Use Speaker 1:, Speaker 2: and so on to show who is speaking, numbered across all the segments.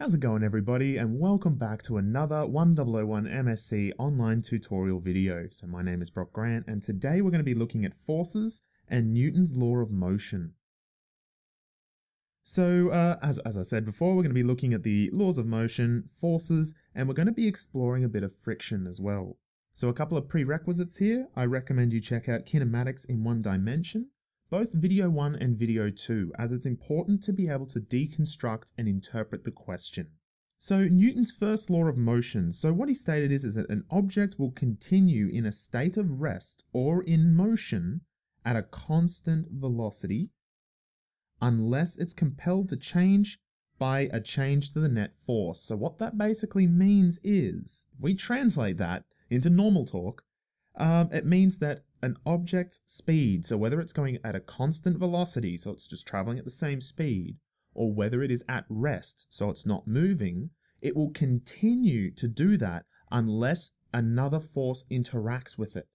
Speaker 1: How's it going, everybody, and welcome back to another 1001 MSc online tutorial video. So my name is Brock Grant, and today we're going to be looking at forces and Newton's law of motion. So as I said before, we're going to be looking at the laws of motion, forces, and we're going to be exploring a bit of friction as well. So a couple of prerequisites here. I recommend you check out Kinematics in One Dimension, both video 1 and video 2, as it's important to be able to deconstruct and interpret the question. So Newton's first law of motion. So what he stated is that an object will continue in a state of rest or in motion at a constant velocity unless it's compelled to change by a change to the net force. So what that basically means is, if we translate that into normal talk, it means that an object's speed, so whether it's going at a constant velocity, so it's just traveling at the same speed, or whether it is at rest, so it's not moving, it will continue to do that unless another force interacts with it.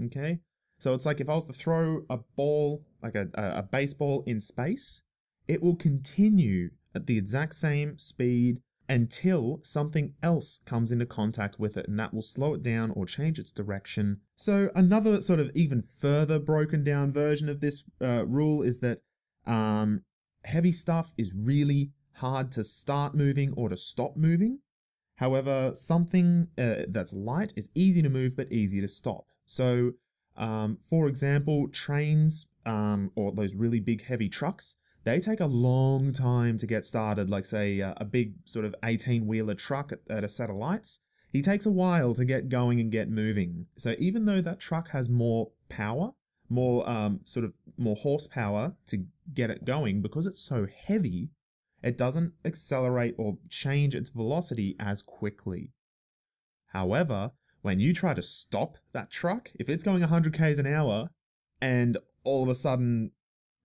Speaker 1: Okay? So it's like if I was to throw a ball, like a baseball in space, it will continue at the exact same speed until something else comes into contact with it, and that will slow it down or change its direction. So another sort of even further broken down version of this rule is that heavy stuff is really hard to start moving or to stop moving. However, something that's light is easy to move but easy to stop. So for example, trains or those really big heavy trucks, they take a long time to get started, like say a big sort of 18-wheeler truck at a set of lights. He takes a while to get going and get moving. So even though that truck has more power, more horsepower to get it going, because it's so heavy, it doesn't accelerate or change its velocity as quickly. However, when you try to stop that truck, if it's going 100 k's an hour and all of a sudden,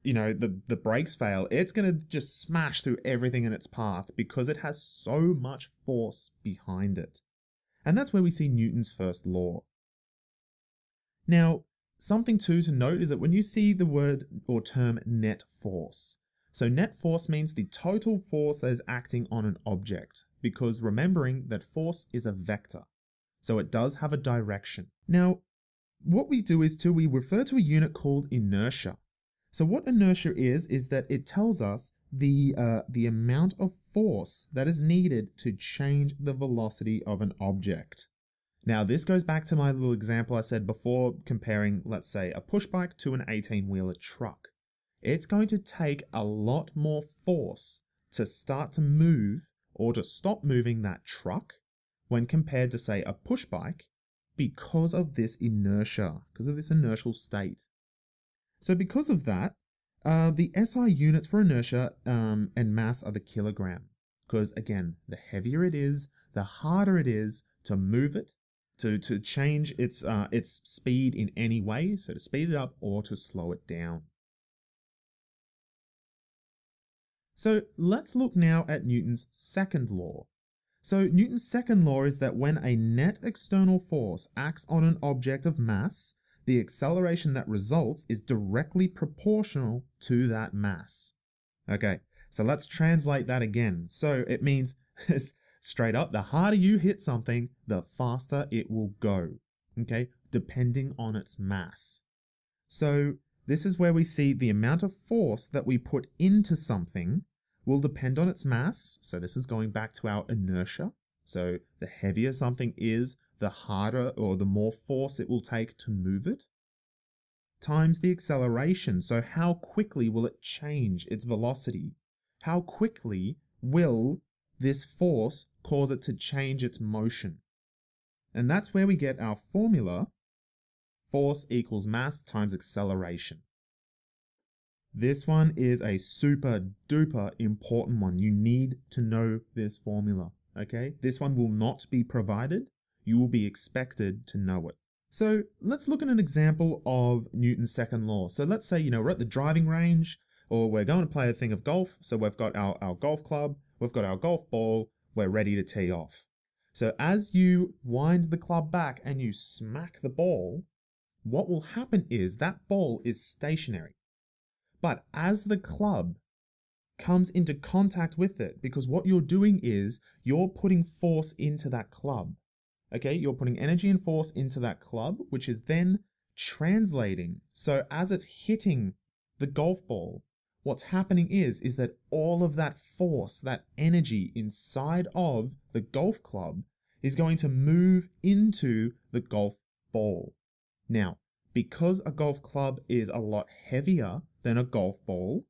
Speaker 1: you know, the brakes fail, it's going to just smash through everything in its path because it has so much force behind it. And that's where we see Newton's first law. Now, something too to note is that when you see the word or term net force, so net force means the total force that is acting on an object, because remembering that force is a vector, so it does have a direction. Now, what we do is we refer to a unit called inertia. So what inertia is that it tells us the amount of force that is needed to change the velocity of an object. Now this goes back to my little example I said before, comparing, let's say, a push bike to an 18-wheeler truck. It's going to take a lot more force to start to move or to stop moving that truck when compared to, say, a push bike, because of this inertia, because of this inertial state. So because of that, the SI units for inertia and mass are the kilogram. Because again, the heavier it is, the harder it is to move it, to change its speed in any way, so to speed it up or to slow it down. So let's look now at Newton's second law. So Newton's second law is that when a net external force acts on an object of mass, the acceleration that results is directly proportional to that mass. Okay, so let's translate that again. So it means, straight up, the harder you hit something, the faster it will go, okay, depending on its mass. So this is where we see the amount of force that we put into something will depend on its mass. So this is going back to our inertia. So the heavier something is, the harder or the more force it will take to move it, times the acceleration. So how quickly will it change its velocity? How quickly will this force cause it to change its motion? And that's where we get our formula, force equals mass times acceleration. This one is a super duper important one. You need to know this formula, okay? This one will not be provided. You will be expected to know it. So let's look at an example of Newton's second law. So let's say, you know, we're at the driving range, or we're going to play a thing of golf. So we've got our golf club, we've got our golf ball, we're ready to tee off. So as you wind the club back and you smack the ball, what will happen is that ball is stationary. But as the club comes into contact with it, because what you're doing is you're putting force into that club. Okay, you're putting energy and force into that club, which is then translating. So as it's hitting the golf ball, what's happening is that all of that force, that energy inside of the golf club is going to move into the golf ball. Now, because a golf club is a lot heavier than a golf ball,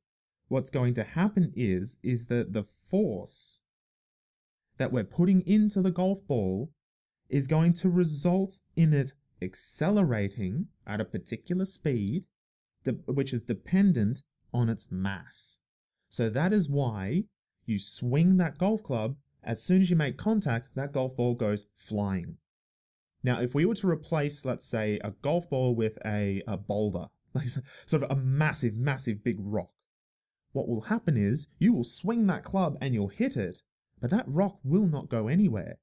Speaker 1: what's going to happen is that the force that we're putting into the golf ball is going to result in it accelerating at a particular speed, which is dependent on its mass. So that is why you swing that golf club. As soon as you make contact, that golf ball goes flying. Now, if we were to replace, let's say, a golf ball with a boulder, like sort of a massive, massive big rock, what will happen is you will swing that club and you'll hit it, but that rock will not go anywhere.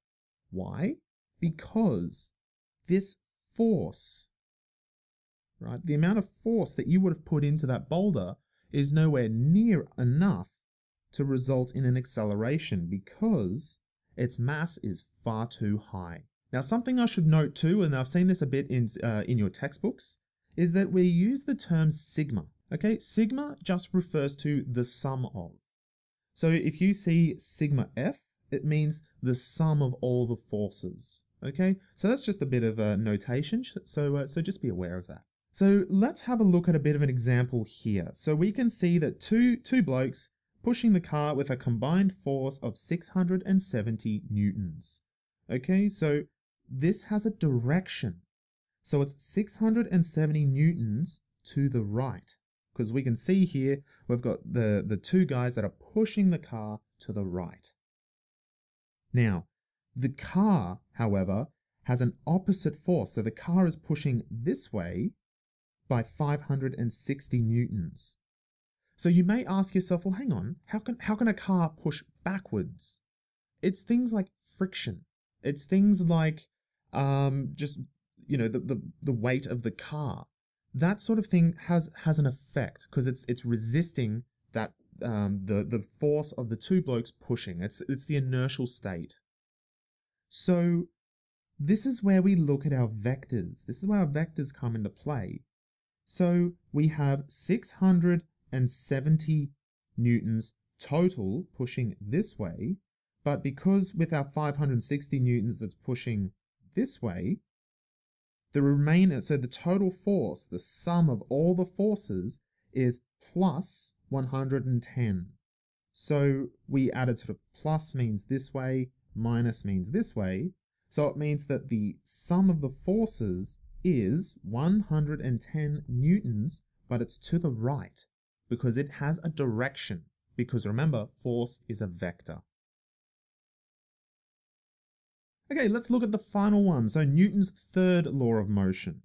Speaker 1: Why? Because this force, right, the amount of force that you would have put into that boulder is nowhere near enough to result in an acceleration, because its mass is far too high. Now, something I should note too, and I've seen this a bit in your textbooks, is that we use the term sigma. Okay, sigma just refers to the sum of. So if you see sigma F, it means the sum of all the forces. Okay, so that's just a bit of a notation, so just be aware of that. So let's have a look at a bit of an example here. So we can see that two blokes pushing the car with a combined force of 670 newtons. Okay, so this has a direction. So it's 670 newtons to the right, because we can see here we've got the two guys that are pushing the car to the right. Now, the car, however, has an opposite force. So the car is pushing this way by 560 newtons. So you may ask yourself, well, hang on, how can a car push backwards? It's things like friction. It's things like just, you know, the weight of the car. That sort of thing has an effect, because it's resisting that the force of the two blokes pushing. It's the inertial state. So this is where we look at our vectors. This is where our vectors come into play. So we have 670 newtons total pushing this way, but because with our 560 newtons that's pushing this way, the remainder, so the total force, the sum of all the forces, is plus 110. So we added sort of plus means this way, minus means this way. So it means that the sum of the forces is 110 newtons, but it's to the right because it has a direction. Because remember, force is a vector. Okay, let's look at the final one. So Newton's third law of motion.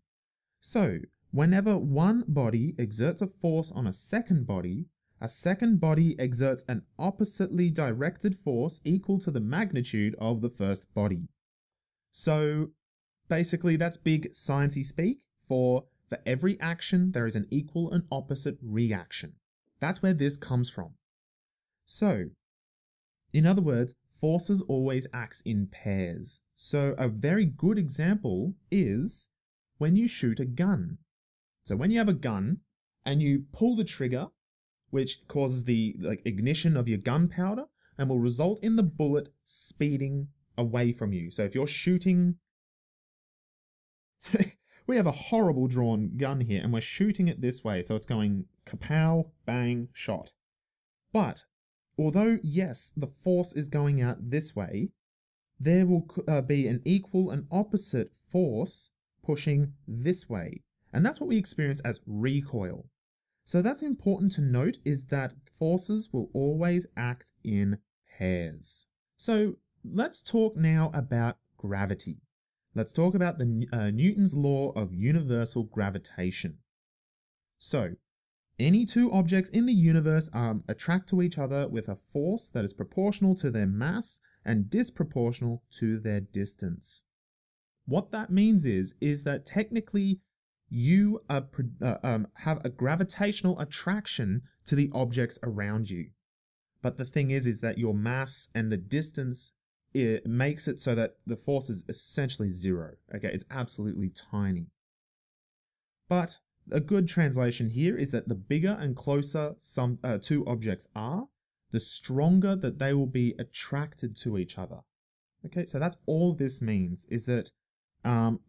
Speaker 1: So whenever one body exerts a force on a second body exerts an oppositely directed force equal to the magnitude of the first body. So basically that's big sciencey speak for every action there is an equal and opposite reaction. That's where this comes from. So, in other words, forces always acts in pairs. So a very good example is when you shoot a gun. So when you have a gun and you pull the trigger, which causes the ignition of your gunpowder and will result in the bullet speeding away from you. So if you're shooting, we have a horrible drawn gun here and we're shooting it this way. So it's going kapow, bang, shot. But although, yes, the force is going out this way, there will be an equal and opposite force pushing this way. And that's what we experience as recoil. So that's important to note, is that forces will always act in pairs. So let's talk now about gravity. Let's talk about the Newton's law of universal gravitation. So any two objects in the universe attract to each other with a force that is proportional to their mass and disproportional to their distance. What that means is that technically you have a gravitational attraction to the objects around you. But the thing is that your mass and the distance, it makes it so that the force is essentially zero. Okay, it's absolutely tiny. But a good translation here is that the bigger and closer some two objects are, the stronger that they will be attracted to each other. Okay, so that's all this means, is that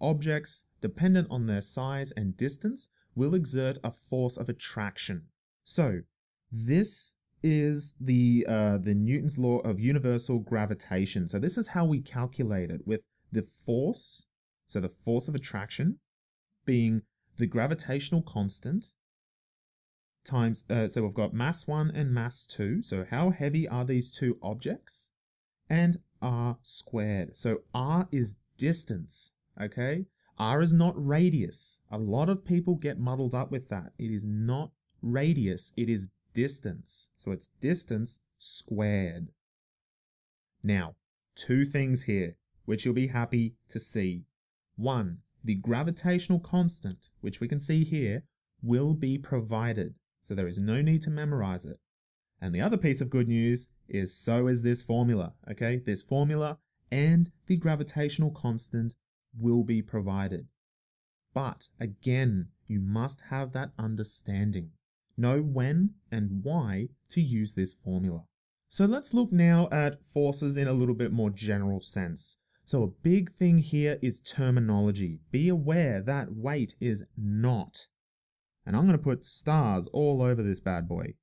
Speaker 1: objects, dependent on their size and distance, will exert a force of attraction. So this is the Newton's law of universal gravitation. So this is how we calculate it, with the force, so the force of attraction being the gravitational constant times, so we've got mass 1 and mass 2. So how heavy are these two objects? And r squared. So r is distance, okay? R is not radius. A lot of people get muddled up with that. It is not radius, it is distance. So it's distance squared. Now, two things here, which you'll be happy to see. One, the gravitational constant, which we can see here, will be provided. So there is no need to memorize it. And the other piece of good news is so is this formula, okay? This formula and the gravitational constant will be provided. But again, you must have that understanding. Know when and why to use this formula. So let's look now at forces in a little bit more general sense. So a big thing here is terminology. Be aware that weight is not, and I'm going to put stars all over this bad boy.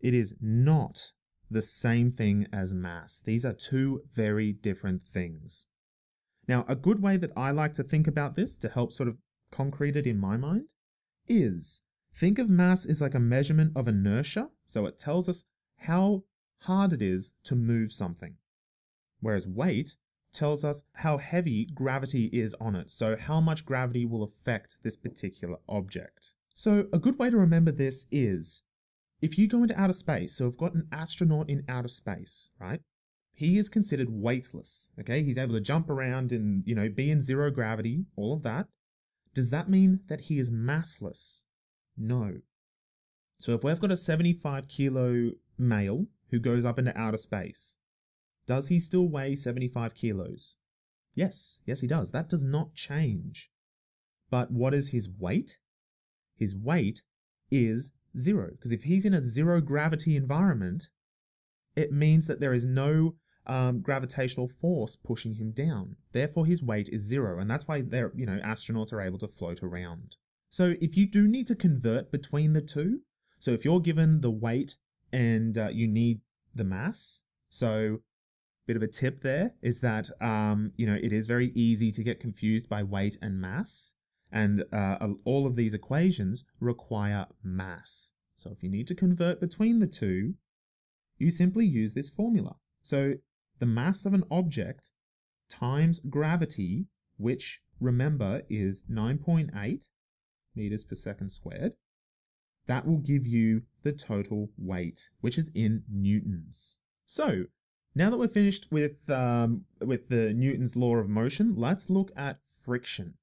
Speaker 1: It is not the same thing as mass. These are two very different things. Now, a good way that I like to think about this to help sort of concrete it in my mind is think of mass as like a measurement of inertia. So it tells us how hard it is to move something. Whereas weight tells us how heavy gravity is on it. So how much gravity will affect this particular object. So a good way to remember this is if you go into outer space, so we've got an astronaut in outer space, right? He is considered weightless, okay? He's able to jump around and, be in zero gravity, all of that. Does that mean that he is massless? No. So if we've got a 75 kilo male who goes up into outer space, does he still weigh 75 kilos? Yes, he does. That does not change. But what is his weight? His weight is zero, because if he's in a zero gravity environment, it means that there is no gravitational force pushing him down. Therefore, his weight is zero, and that's why astronauts are able to float around. So if you do need to convert between the two, so if you're given the weight and you need the mass, so bit of a tip there is that it is very easy to get confused by weight and mass, and all of these equations require mass. So if you need to convert between the two, you simply use this formula. So the mass of an object times gravity, which remember is 9.8 meters per second squared, that will give you the total weight, which is in newtons. So now that we're finished with the Newton's law of motion, let's look at friction.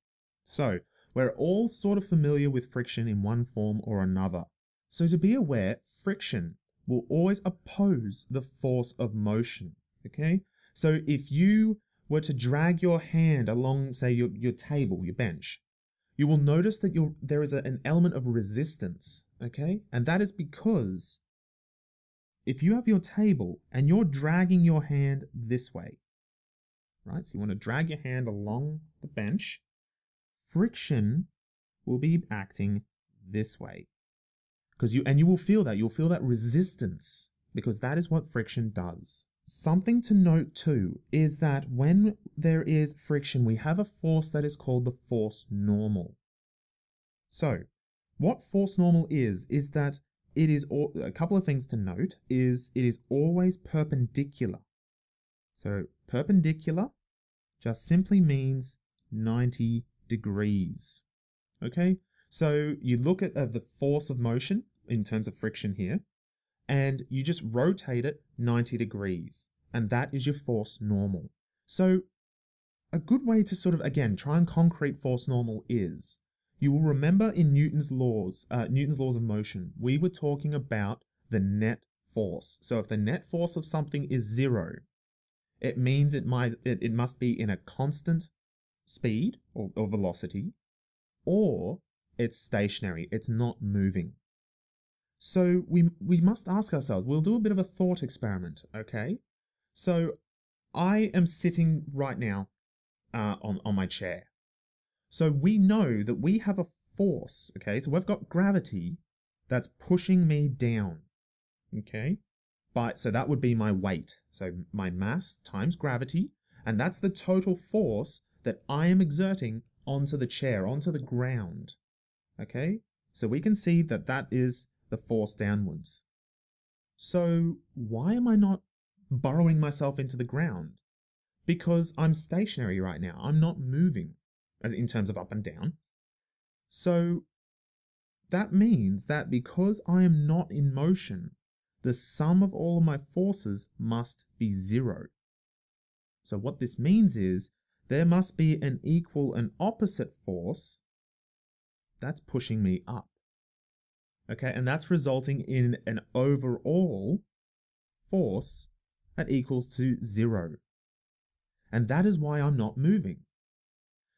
Speaker 1: So we're all sort of familiar with friction in one form or another. So to be aware, friction will always oppose the force of motion, okay? So if you were to drag your hand along, say, your table, your bench, you will notice that there is an element of resistance, okay? And that is because if you have your table and you're dragging your hand this way, right? So you want to drag your hand along the bench, friction will be acting this way. You will feel that. You'll feel that resistance because that is what friction does. Something to note too is that when there is friction, we have a force that is called the force normal. So what force normal is that it is a couple of things to note is it is always perpendicular. So perpendicular just simply means 90 degrees. Okay, so you look at the force of motion in terms of friction here, and you just rotate it 90 degrees, and that is your force normal. So a good way to sort of, again, try and concrete force normal is, you will remember in Newton's laws of motion, we were talking about the net force. So if the net force of something is 0, it means it must be in a constant speed or velocity, or it's stationary, it's not moving. So we must ask ourselves, we'll do a bit of a thought experiment, okay? So I am sitting right now on my chair. So we know that we have a force, okay? So we've got gravity that's pushing me down, okay? So that would be my weight. So my mass times gravity, and that's the total force that I am exerting onto the chair, onto the ground, okay? So we can see that that is the force downwards. So why am I not burrowing myself into the ground? Because I'm stationary right now. I'm not moving, as in terms of up and down. So that means that because I am not in motion, the sum of all of my forces must be 0. So what this means is there must be an equal and opposite force that's pushing me up. Okay, and that's resulting in an overall force that equals to 0. And that is why I'm not moving.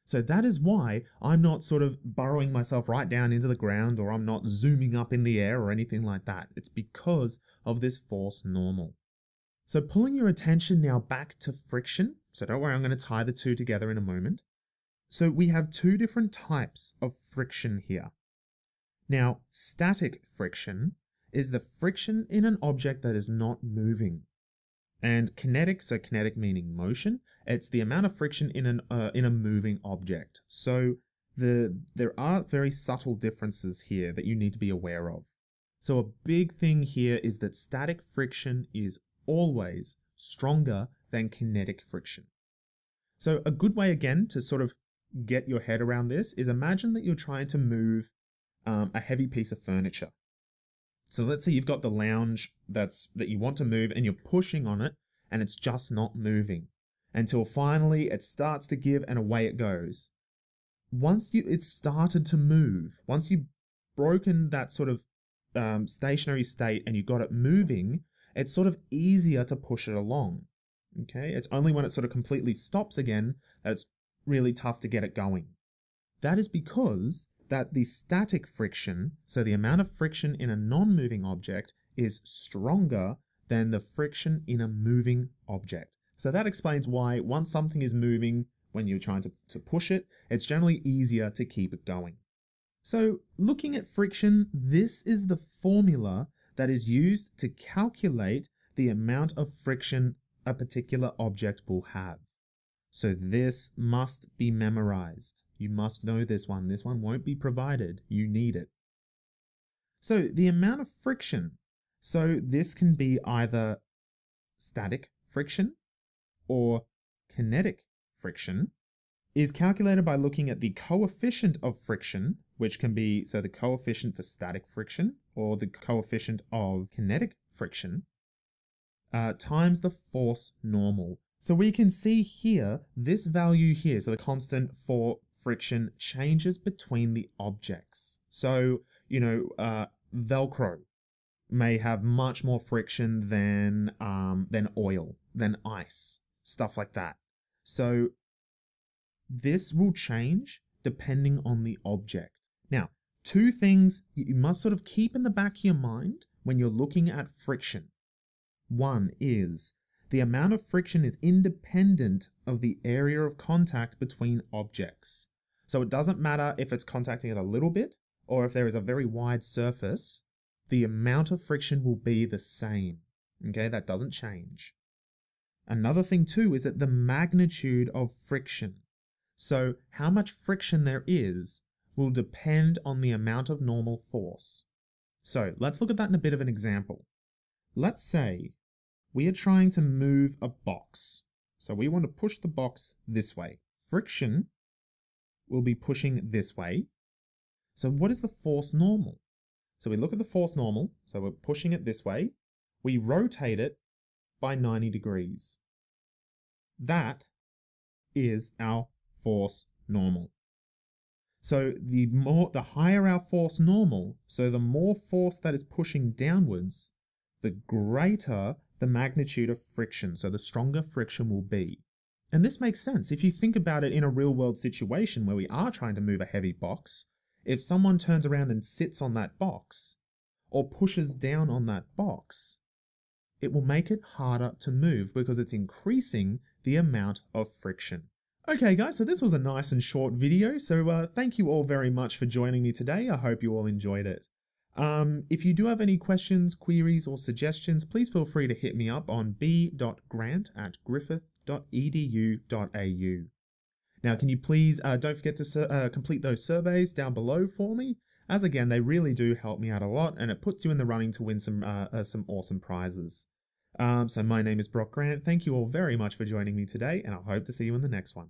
Speaker 1: So that is why I'm not sort of burrowing myself right down into the ground, or I'm not zooming up in the air or anything like that. It's because of this force normal. So pulling your attention now back to friction. So don't worry, I'm going to tie the two together in a moment. So we have two different types of friction here. Now, static friction is the friction in an object that is not moving. And kinetic, so kinetic meaning motion, it's the amount of friction in a moving object. So there are very subtle differences here that you need to be aware of. So a big thing here is that static friction is always stronger than kinetic friction. So a good way again to sort of get your head around this is imagine that you're trying to move a heavy piece of furniture. So let's say you've got the lounge that you want to move and you're pushing on it and it's just not moving until finally it starts to give and away it goes. Once it's started to move, once you've broken that sort of stationary state and you got it moving, it's sort of easier to push it along. Okay, it's only when it sort of completely stops again that it's really tough to get it going. That is because that the static friction, so the amount of friction in a non-moving object, is stronger than the friction in a moving object. So that explains why once something is moving, when you're trying to push it, it's generally easier to keep it going. So looking at friction, this is the formula that is used to calculate the amount of friction a particular object will have. So this must be memorized. You must know this one. This one won't be provided. You need it. So the amount of friction. So this can be either static friction or kinetic friction, is calculated by looking at the coefficient of friction, which can be, so the coefficient for static friction or the coefficient of kinetic friction, times the force normal. So we can see here, this value here, so the constant for friction changes between the objects. So, Velcro may have much more friction than oil, than ice, stuff like that. So this will change depending on the object. Now, two things you must sort of keep in the back of your mind when you're looking at friction. One is the amount of friction is independent of the area of contact between objects. So it doesn't matter if it's contacting it a little bit or if there is a very wide surface, the amount of friction will be the same. Okay, that doesn't change. Another thing too is that the magnitude of friction. So how much friction there is will depend on the amount of normal force. So let's look at that in a bit of an example. Let's say we are trying to move a box. So we want to push the box this way. Friction will be pushing this way. So what is the force normal? So we look at the force normal. So we're pushing it this way. We rotate it by 90 degrees. That is our force normal. So the higher our force normal, so the more force that is pushing downwards, the greater the magnitude of friction, so the stronger friction will be. And this makes sense. If you think about it in a real world situation where we are trying to move a heavy box, if someone turns around and sits on that box or pushes down on that box, it will make it harder to move because it's increasing the amount of friction. Okay guys, so this was a nice and short video, so thank you all very much for joining me today. I hope you all enjoyed it. If you do have any questions, queries, or suggestions, please feel free to hit me up on b.grant@griffith.edu.au. Now, can you please don't forget to complete those surveys down below for me, as again, they really do help me out a lot, and it puts you in the running to win some awesome prizes. So my name is Brock Grant. Thank you all very much for joining me today, and I hope to see you in the next one.